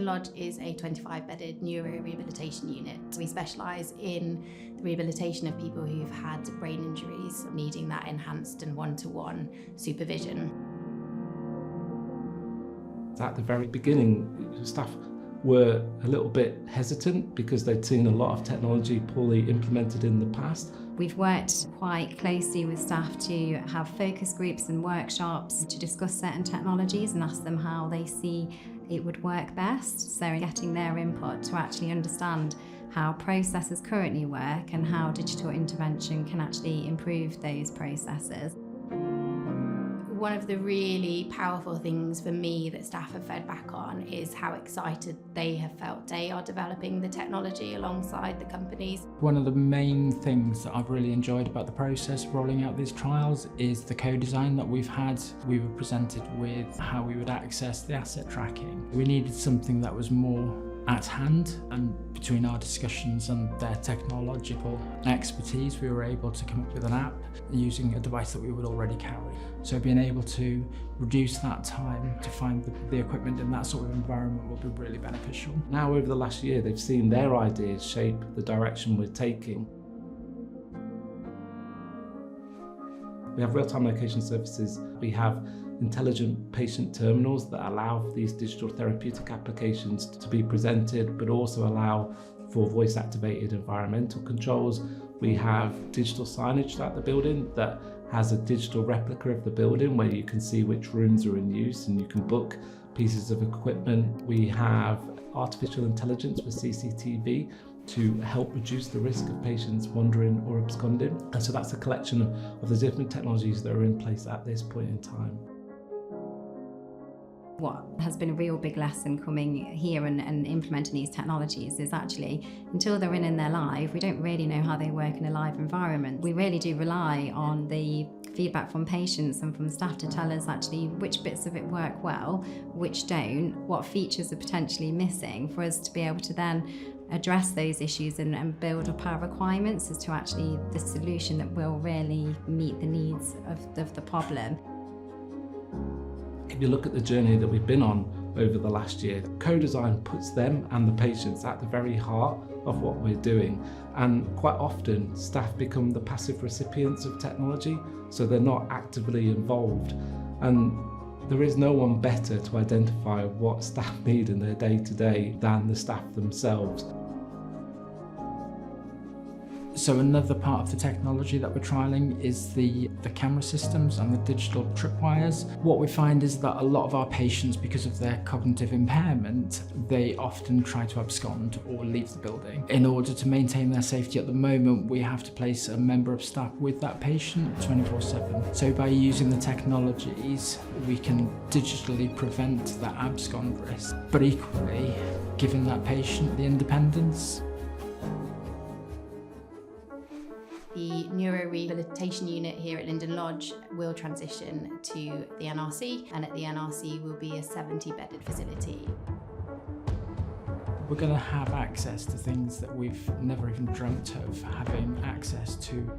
Lodge is a 25-bedded neuro-rehabilitation unit. We specialise in the rehabilitation of people who've had brain injuries, needing that enhanced and one-to-one supervision. At the very beginning, staff were a little bit hesitant because they'd seen a lot of technology poorly implemented in the past. We've worked quite closely with staff to have focus groups and workshops to discuss certain technologies and ask them how they see it would work best. So getting their input to actually understand how processes currently work and how digital intervention can actually improve those processes. One of the really powerful things for me that staff have fed back on is how excited they have felt they are developing the technology alongside the companies. One of the main things that I've really enjoyed about the process of rolling out these trials is the co-design that we've had. We were presented with how we would access the asset tracking. We needed something that was more at hand, and between our discussions and their technological expertise, we were able to come up with an app using a device that we would already carry. So being able to reduce that time to find the equipment in that sort of environment will be really beneficial. Now, over the last year, they've seen their ideas shape the direction we're taking. We have real-time location services. We have intelligent patient terminals that allow for these digital therapeutic applications to be presented, but also allow for voice-activated environmental controls. We have digital signage at the building that has a digital replica of the building where you can see which rooms are in use and you can book pieces of equipment. We have artificial intelligence with CCTV to help reduce the risk of patients wandering or absconding. And so that's a collection of the different technologies that are in place at this point in time. What has been a real big lesson coming here and implementing these technologies is actually, until they're in their live, we don't really know how they work in a live environment. We really do rely on the feedback from patients and from staff to tell us actually which bits of it work well, which don't, what features are potentially missing, for us to be able to then address those issues and build up our requirements as to actually the solution that will really meet the needs of the problem. If you look at the journey that we've been on over the last year, co-design puts them and the patients at the very heart of what we're doing. And quite often, staff become the passive recipients of technology, so they're not actively involved. And there is no one better to identify what staff need in their day-to-day than the staff themselves. So another part of the technology that we're trialling is the camera systems and the digital tripwires. What we find is that a lot of our patients, because of their cognitive impairment, they often try to abscond or leave the building. In order to maintain their safety at the moment, we have to place a member of staff with that patient 24/7. So by using the technologies, we can digitally prevent that abscond risk, but equally giving that patient the independence. The neuro-rehabilitation unit here at Lindon Lodge will transition to the NRC, and at the NRC will be a 70-bedded facility. We're going to have access to things that we've never even dreamt of having access to.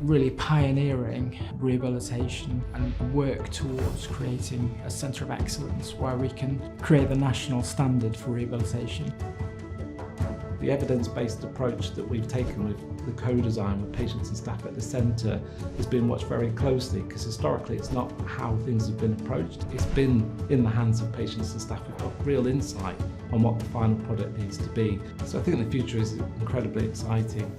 Really pioneering rehabilitation and work towards creating a centre of excellence where we can create the national standard for rehabilitation. The evidence-based approach that we've taken with the co-design with patients and staff at the centre has been watched very closely, because historically it's not how things have been approached. It's been in the hands of patients and staff who've got real insight on what the final product needs to be. So I think the future is incredibly exciting.